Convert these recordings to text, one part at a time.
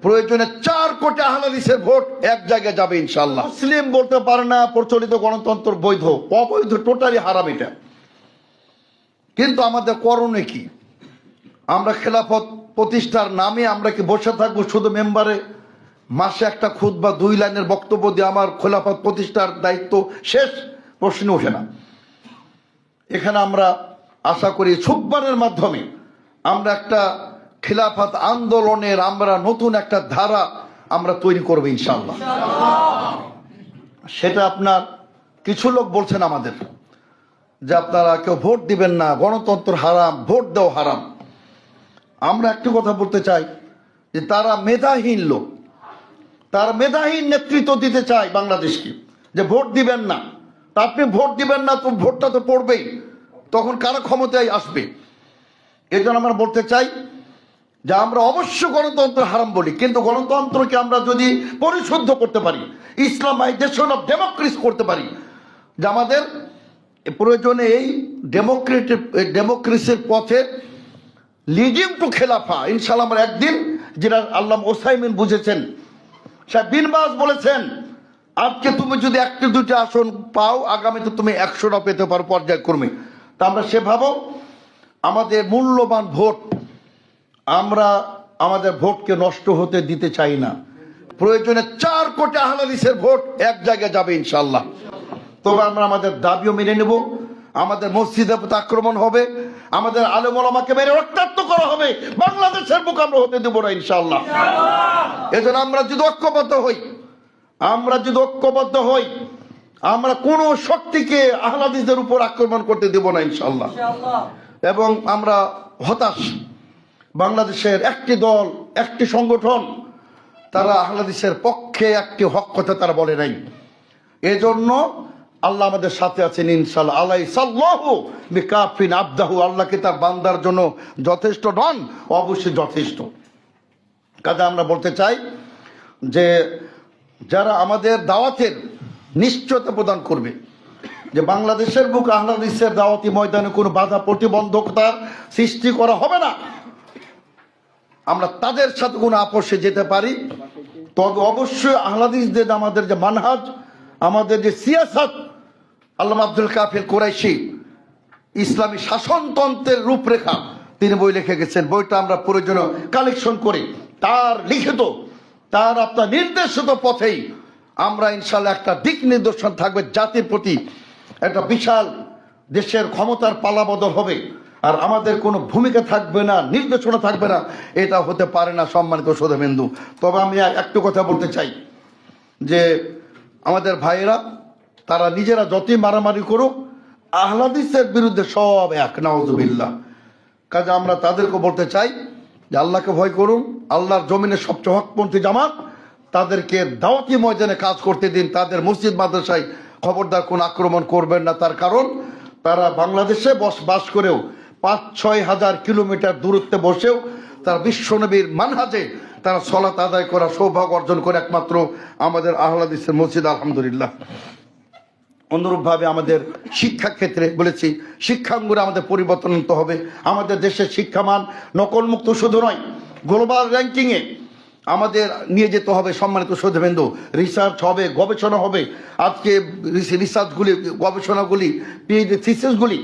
প্রয়োজনে 4 কোটি আহলে হাদিসের ভোট এক জায়গায় যাবে ইনশাআল্লাহ। মুসলিম বলতে পারে না প্রচলিত গণতন্ত্র বৈধ, অবৈধ, টোটালি হারাম এটা। কিন্তু আমাদের করণীয় কি? আমরা খেলাফত প্রতিষ্ঠার নামে আমরা কি বসে থাকবো শুধু মেম্বারে মাসে একটা খুতবা 2 লাইনের বক্তব্য দিয়ে আমার খেলাফত প্রতিষ্ঠার দায়িত্ব শেষ? প্রশ্ন ওঠে না। এখানে আমরা আশা করি সুববানের মাধ্যমে আমরা একটা খিলাফত আন্দোলনের আমরা নতুন একটা ধারা আমরা তৈরি করবো ইনশাআল্লাহ। সেটা আপনার কিছু লোক বলছেন আমাদের যে আপনারা কেউ ভোট দিবেন না, গণতন্ত্র হারাম, ভোট দেওয়া হারাম। আমরা একটু কথা বলতে চাই যে তারা মেধাহীন লোক, তার মেধাহীন নেতৃত্ব দিতে চায় বাংলাদেশকে, যে ভোট দিবেন না। তা আপনি ভোট দিবেন না তো ভোটটা তো পড়বেই, তখন কারা ক্ষমতায় আসবে? এই জন্য আমরা বলতে চাই যে আমরা অবশ্য গণতন্ত্র হারাম বলি, কিন্তু গণতন্ত্রকে আমরা যদি পরিশুদ্ধ করতে পারি, ইসলামাইজেশন অফ ডেমোক্রেসি করতে পারি, যে আমাদের প্রয়োজনে এই ডেমোক্রেসির পথে লিডিং টু খেলাফা ইনশাআল্লাহ আমরা একদিন, যেটা আল্লামা ওসাইমিন বুঝেছেন, সাহেব বিন বাজ বলেছেন, আজকে তুমি যদি 1-2টি আসন পাও, আগামীতে তুমি 100টা পেতে পারো পর্যায়ক্রমে। তা আমরা সেভাবেও আমাদের মূল্যবান ভোট, আমরা আমাদের ভোটকে নষ্ট হতে দিতে চাই না। প্রয়োজনে 4 কোটি আহলে হাদিসের ভোট এক জায়গায় যাবে ইনশাআল্লাহ। তবে আমরা আমাদের দাবিও মেনে নেব। আমাদের মসজিদে আক্রমণ হবে, আমাদের আলেম ওলামাকে মেরে রক্তাক্ত করা হবে, বাংলাদেশের বুক আমরা হতে দেব না ইনশাআল্লাহ। এজন্য আমরা যদি ঐক্যবদ্ধ হই, আমরা কোন শক্তিকে আহলে হাদিসদের উপর আক্রমণ করতে দেব না ইনশাআল্লাহ। এবং আমরা হতাশ, বাংলাদেশের একটি দল, একটি সংগঠন তারা আহলে হাদিসের পক্ষে একটি হক কথা তারা বলে নাই। এজন্য আল্লাহ আমাদের সাথে আছেন ইনশাআল্লাহ। আলাইসাল্লাহু বিকাফিন আবদাহু, আল্লাহকে তার বান্দার জন্য যথেষ্ট নন, অবশ্যই যথেষ্ট। কাজে আমরা বলতে চাই যে যারা আমাদের দাওয়াতের নিশ্চয়তা প্রদান করবে যে বাংলাদেশের বুক আহলে হাদিসের দাওয়াতি ময়দানে কোনো বাধা প্রতিবন্ধকতা সৃষ্টি করা হবে না, আমরা তাদের সাথে কোনো আপোষে যেতে পারি, তবে অবশ্যই আহলে হাদিসদের আমাদের যে মানহাজ, আমাদের যে সিয়াসত, আল্লামা আব্দুল কাফির কুরাইশি ইসলামী শাসনতন্ত্রের রূপরেখা তিনি বই লিখে গেছেন। বইটা আমরা প্রয়োজনীয় কালেকশন করে তার লিখিত, তার আপনার নির্দেশিত পথেই আমরা ইনশাআল্লাহ একটা দিক নির্দেশন থাকবে জাতির প্রতি, একটা বিশাল দেশের ক্ষমতার পালাবদল হবে, আর আমাদের কোনো ভূমিকা থাকবে না, নির্দেশনা থাকবে না, এটা হতে পারে না সম্মানিত শ্রোতাবিন্দু। তবে আমি একটু কথা বলতে চাই যে আমাদের ভাইয়েরা তারা নিজেরা যতই মারামারি করুক, আহলে হাদিসের বিরুদ্ধে সব এক, নাউজুবিল্লাহ। কাজে আমরা তাদেরকে বলতে চাই যে আল্লাহকে ভয় করুন, আল্লাহর জমিনের সবচেয়ে হকপন্থী জামাত, তাদেরকে দাওয়াতি ময়দানে কাজ করতে দিন, তাদের মসজিদ মাদ্রাসায় খবরদার কোন আক্রমণ করবেন না। তার কারণ তারা বাংলাদেশে বাস করেও 5-6 হাজার কিলোমিটার দূরত্বে বসেও তার বিশ্বনবীর মানহাজে তারা সালাত আদায় করা সৌভাগ্য অর্জন করে একমাত্র আমাদের আহলে হাদিসের মসজিদ, আলহামদুলিল্লাহ। অনুরূপভাবে আমাদের শিক্ষা ক্ষেত্রে বলেছি, শিক্ষাঙ্গনে আমাদের পরিবর্তন আনতে হবে। আমাদের দেশের শিক্ষামান নকলমুক্ত শুধু নয়, গ্লোবাল র্যাঙ্কিংয়ে আমাদের নিয়ে যেতে হবে সম্মানিত শ্রোতাবৃন্দ। রিসার্চ হবে, গবেষণা হবে। আজকে রিসার্চগুলি, গবেষণাগুলি, পিএইচডি থিসিসগুলি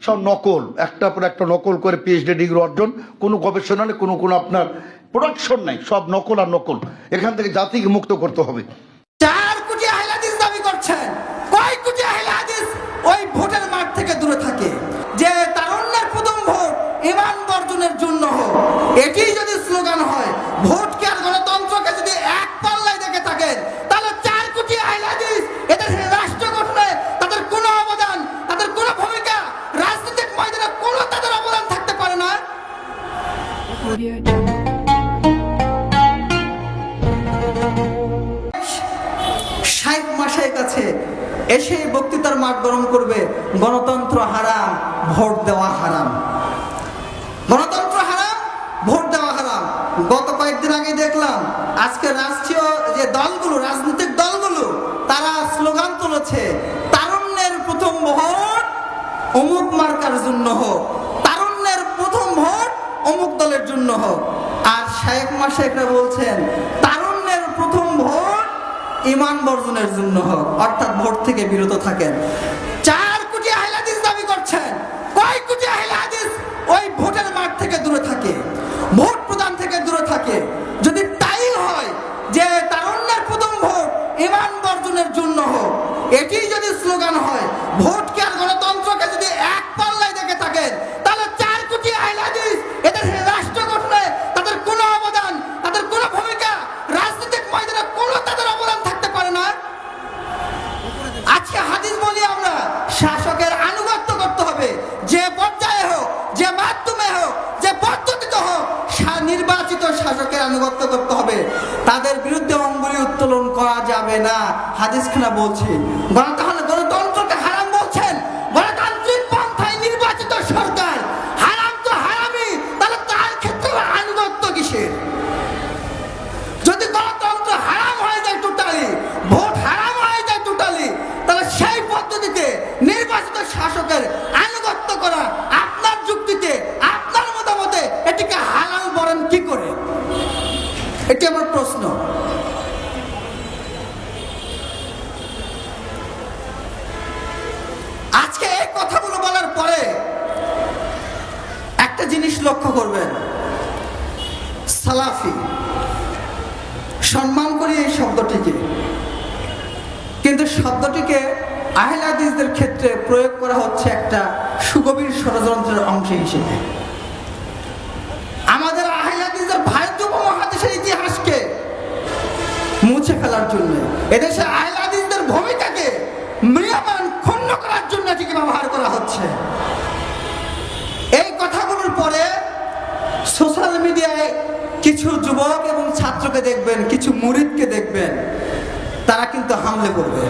সব নকল, একটার পর একটা নকল করে পিএইচডি ডিগ্রি অর্জন, কোনো গবেষণা নেই, কোনো আপনার প্রোডাকশন নাই, সব নকল আর নকল। এখান থেকে জাতিকে মুক্ত করতে হবে। 4 কোটি আহলে হাদিস দাবি করছেন, কয় কোটি আহলে হাদিস ওই ভোটের মাঠ থেকে দূরে থাকে? যে তারুণ্যের প্রথম ভোট ঈমান বর্জনের জন্য হোক, এটি যদি স্লোগান হয়, ভোটকে আর গণতন্ত্রকে যদি এক পাল্লায় দেখে থাকেন, তাহলে 4 কোটি আহলে হাদিস এদের রাষ্ট্র গঠনে তাদের কোনো অবদান, তাদের কোনো ভূমিকা, রাজনৈতিক ময়দানে কোনো তাদের অবদান থাকতে পারে না। শাইখ মাসায়ের কাছে এসে বক্তৃতার মাঠ গরম করবে, গণতন্ত্র হারাম, ভোট দেওয়া হারাম, গণতন্ত্র হারাম, ভোট দেওয়া হারাম। গত কয়েকদিন আগে দেখলাম আজকে রাষ্ট্রীয় যে দলগুলো, রাজনৈতিক দলগুলো, তারা স্লোগান তুলেছে, তারুণ্যের প্রথম ভোট অমুক মার্কার জন্য হোক, তারুণ্যের প্রথম ভোট অমুক দলের জন্য হোক। আর শাইখ আলেমা শেখরা বলছেন তারুণ্যের প্রথম ভোট ঈমান বর্জনের জন্য হোক, অর্থাৎ ভোট থেকে বিরত থাকেন। 4 কোটি আহলে হাদিস দাবি করছেন, কয় কোটি আহলে হাদিস ওই ভোটের মাঠ থেকে দূরে থাকে, ভোট প্রদান থেকে দূরে থাকে? যদি তাই হয় যে তারুণ্যের প্রথম ভোট ঈমান বর্জনের জন্য হোক, এটি যদি স্লোগান হয়, ভোটকে আর গণতন্ত্রকে যদি এক পাল্লায় দেখে থাকেন, তাহলে 4 কোটি আহলে হাদিস এদের রাষ্ট্র গঠনে তাদের কোনো অবদান, তাদের কোনো ভূমিকা, রাজনৈতিক ময়দানে কোনো তাদের অবদান থাকতে পারে না। আজকে হাদিস বলি আমরা, শাসকের আনুগত্য করতে হবে, যে পর্যায়ে হোক, যে মাধ্যমে হোক, যে পদ্ধতিতে হোক, নির্বাচিত শাসকের আনুগত্য করতে হবে, তাদের বিরুদ্ধে অঙ্গুলি উত্তোলন করা যাবে না। হাদিস খানা বলছি, তাহলে গণতন্ত্রকে হারাম বলছেন, গণতান্ত্রিক পন্থায় নির্বাচিত সরকার হারাম তো হারামই, তাহলে তার ক্ষেত্রে আনুগত্য কিসের? যদি গণতন্ত্র হারাম হয়ে যায় টোটালি, ভোট হারাম হয়ে যায় টোটালি, তাহলে সেই পদ্ধতিতে নির্বাচিত শাসকের আনুগত্য করা আপনার যুক্তিতে, আপনার মতামতে এটিকে হালাল বলেন কি করে? এটি আমার প্রশ্ন। আজকে এই কথাগুলো বলার পরে একটা জিনিস লক্ষ্য করবেন, সালাফি সম্মান করি এই শব্দটিকে, কিন্তু শব্দটিকে আহলে হাদিসদের ক্ষেত্রে প্রয়োগ করা হচ্ছে একটা সুগভীর ষড়যন্ত্রের অংশ হিসেবে। আমাদের আহলে হাদিসদের ভারতীয় উপমহাদেশের ইতিহাসকে মুছে ফেলার জন্য, এদেশে আহলে হাদিসদের ভূমিকাকে ম্রিয়মাণ ক্ষুণ্ণ করার জন্য এটিকে ব্যবহার করা হচ্ছে। এই কথাগুলোর পরে সোশ্যাল মিডিয়ায় কিছু যুবক এবং ছাত্রকে দেখবেন, কিছু মুরিদকে দেখবেন, তারা কিন্তু হামলে করবে।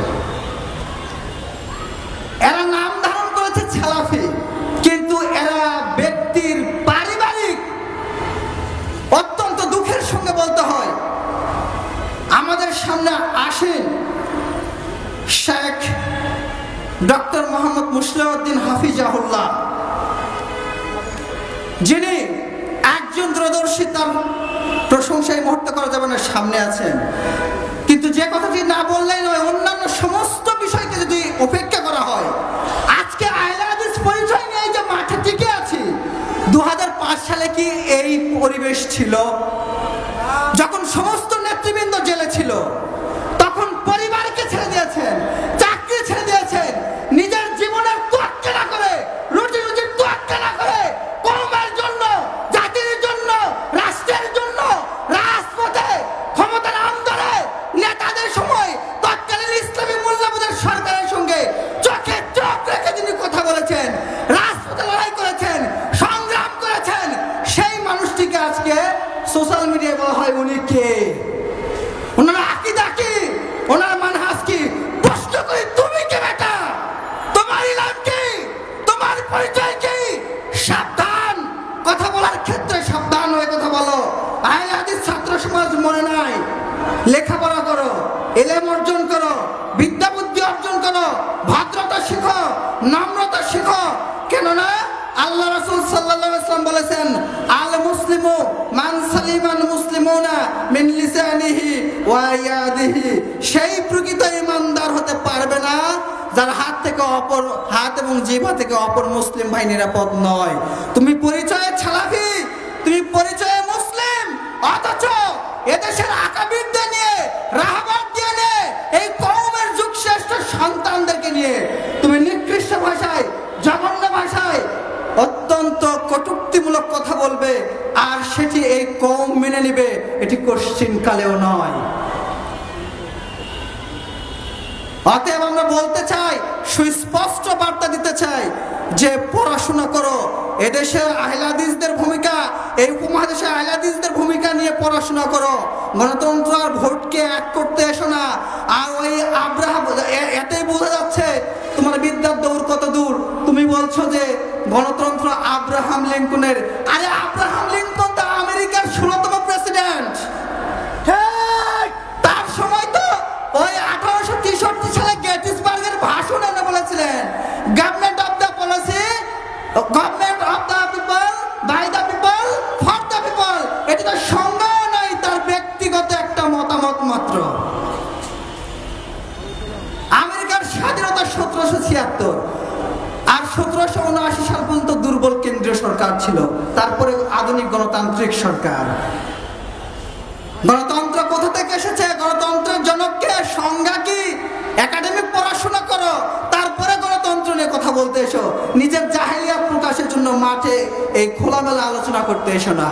এরা নাম ধারণ করেছে সালাফি, কিন্তু এরা ব্যক্তির পারিবারিক, অত্যন্ত দুঃখের সঙ্গে বলতে হয়, আমাদের সামনে আসেন শেখ ডক্টর মোহাম্মদ মুসলিউদ্দিন হাফিজাহুল্লাহ, যিনি একজন দূরদর্শী, তার প্রশংসায় মুহূর্ত করা যাবে না, সামনে আছেন। কিন্তু যে কথাটি না বললেই নয়, অন্যান্য সমস্ত বিষয়কে যদি উপেক্ষা করা হয়, আজকে আহলে হাদিস পরিচয় নিয়ে যে মাঠে টিকে আছি, 2005 সালে কি এই পরিবেশ ছিল? যখন সমস্ত নেতৃবৃন্দ জেলে ছিল, তখন পরিবারকে ছেড়ে দিয়েছেন, চাকরি ছেড়ে দিয়েছেন, নিজের জীবনের তোয়াক্কা না করে, রুটি রুজির তোয়াক্কা না করে, কওমের জন্য, জাতির জন্য, রাষ্ট্রের জন্য রাজপথে ক্ষমতার আমদারে নেতাদের সময় তৎকালীন ইসলামী মূল্যবোধের সরকারের সঙ্গে চোখে চোখ রেখে যিনি কথা বলেছেন, রাজপথে লড়াই করেছেন, সংগ্রাম করেছেন, সেই মানুষটিকে আজকে সোশ্যাল মিডিয়ায় বলা হয় উনি কে, ওনার আকীদা কি, ওনার মানহাজ কি? প্রশ্ন করি, তুমি কে বেটা? তোমার ইলম কি? তোমার পরিচয় কি? সাবধান, কথা বলার ক্ষেত্রে সাবধান হয়ে কথা বলো। আহলে হাদিস ছাত্র সমাজ মনে নাই, লেখাপড়া করো, ইলম অর্জন করো, বিদ্যা বুদ্ধি অর্জন করো, ভদ্রতা শিখো, নম্রতা শিখো। কেননা আল্লাহ রাসূল সাল্লাল্লাহু আলাইহি ওয়াসাল্লাম বলেছেন, আল মুসলিমু মান সালিমান মুসলিমুনা মিন লিসানিহি ওয়া ইয়াদিহি, সেই প্রকৃত ঈমানদার হতে পারবে না যার হাত এবং জিহ্বা থেকে অপর মুসলিম ভাই নিরাপদ নয়। তুমি পরিচয়ে সালাফি, তুমি পরিচয়ে মুসলিম, অথচ এদেশের আকাবিরদের নিয়ে, রাহবার দিয়ে নিয়ে, এই কওমের যুগশ্রেষ্ঠ সন্তানদেরকে নিয়ে তুমি নিকৃষ্ট ভাষায়, জঘন্য ভাষায় অত্যন্ত কটূক্তিমূলক কথা বলবে, আর সেটি এই কওম মেনে নেবে, এটি কোশ্চিন কালেও নয়। অতএব আমরা বলতে চাই, সুস্পষ্ট বার্তা দিতে চাই যে পড়াশোনা করো, এদেশে আহলে হাদিসদের ভূমিকা, এই উপমহাদেশে আহলে হাদিসদের ভূমিকা নিয়ে পড়াশোনা করো। গণতন্ত্র আর ভোটকে এক করতে এসো না। আর ওই আব্রাহাম, এটাই বোঝা যাচ্ছে তোমার বিদ্যার দৌড় কত দূর। তুমি বলছো যে গণতন্ত্র আব্রাহাম লিঙ্কনের, আরে আব্রাহাম লিঙ্কন তো আমেরিকার 16তম প্রেসিডেন্ট। তার সময় তো ওই 1863 সালে গেটিসবার্গের ভাষণ এনে বলেছিলেন, government of the policy, government of the people, by the people, for the people. এটি তো সংজ্ঞা নয়, দুর্বল কেন্দ্রীয় সরকার ছিল, তারপরে আধুনিক গণতান্ত্রিক সরকার। গণতন্ত্র কোথা থেকে এসেছে? গণতন্ত্রের জনককে, সংজ্ঞা কি? একাডেমিক পড়াশোনা করো, তারপরে গণতন্ত্র নিয়ে কথা বলতে এসো। নিজের জাহেলিয়াত প্রকাশের জন্য মাঠে এই খোলামেলা আলোচনা করতে এসো না।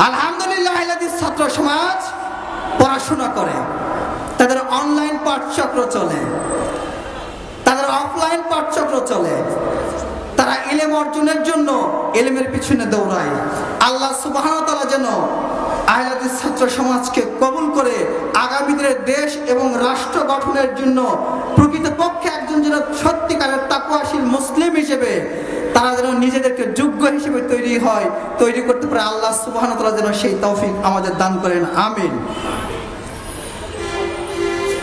আলহামদুলিল্লাহ, আহলাদিস ছাত্র সমাজ পড়াশোনা করে, তাদের অনলাইন পাঠচক্র চলে, তাদের অফলাইন পাঠচক্র চলে, তারা ইলম অর্জনের জন্য ইলমের পিছনে দৌড়ায়। আল্লাহ সুবহানাহু ওয়া তাআলা যেন আহলাদিস ছাত্র সমাজকে কবুল করে আগামী দিনে দেশ এবং রাষ্ট্র গঠনের জন্য প্রকৃতপক্ষে একজন যেন সত্যিকারের তাকওয়াশীল মুসলিম হিসেবে তারা যেন নিজেদেরকে যোগ্য হিসেবে তৈরি করতে পারে। আল্লাহ সুবহানাহু ওয়া তাআলা যেন সেই তৌফিক আমাদের দান করেন, আমিন।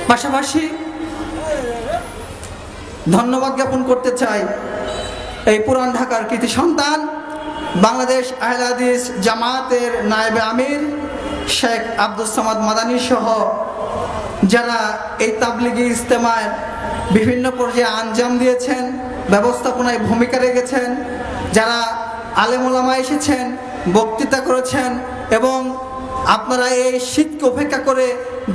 পাশাপাশি ধন্যবাদ জ্ঞাপন করতে চাই এই পুরান ঢাকার কৃতি সন্তান বাংলাদেশ আহলে হাদিস জামায়াতের নায়েবে আমির শেখ আব্দুস সামাদ মাদানী সহ যারা এই তাবলিগি ইজতেমায় বিভিন্ন পর্যায়ে আঞ্জাম দিয়েছেন, ব্যবস্থাপনায় ভূমিকা রেখেছেন, যারা আলেম ওলামা এসেছেন, বক্তৃতা করেছেন এবং আপনারা এই শীতকে উপেক্ষা করে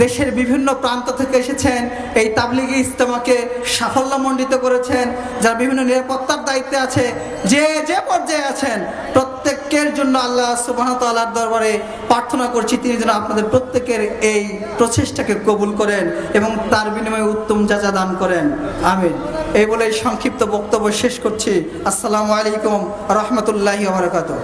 দেশের বিভিন্ন প্রান্ত থেকে এসেছেন, এই তাবলিগি ইজতেমাকে সাফল্যমণ্ডিত করেছেন, যারা বিভিন্ন নিরাপত্তার দায়িত্বে আছে, যে যে পর্যায়ে আছেন, প্রত্যেকের জন্য আল্লাহ সুবহানাহু ওয়া তাআলার দরবারে প্রার্থনা করছি তিনি যেন আপনাদের প্রত্যেকের এই প্রচেষ্টাকে কবুল করেন এবং তার বিনিময়ে উত্তম জাযা দান করেন, আমিন। এই বলে সংক্ষিপ্ত বক্তব্য শেষ করছি। আসসালামু আলাইকুম রাহমাতুল্লাহি ওয়া বারাকাতুহু।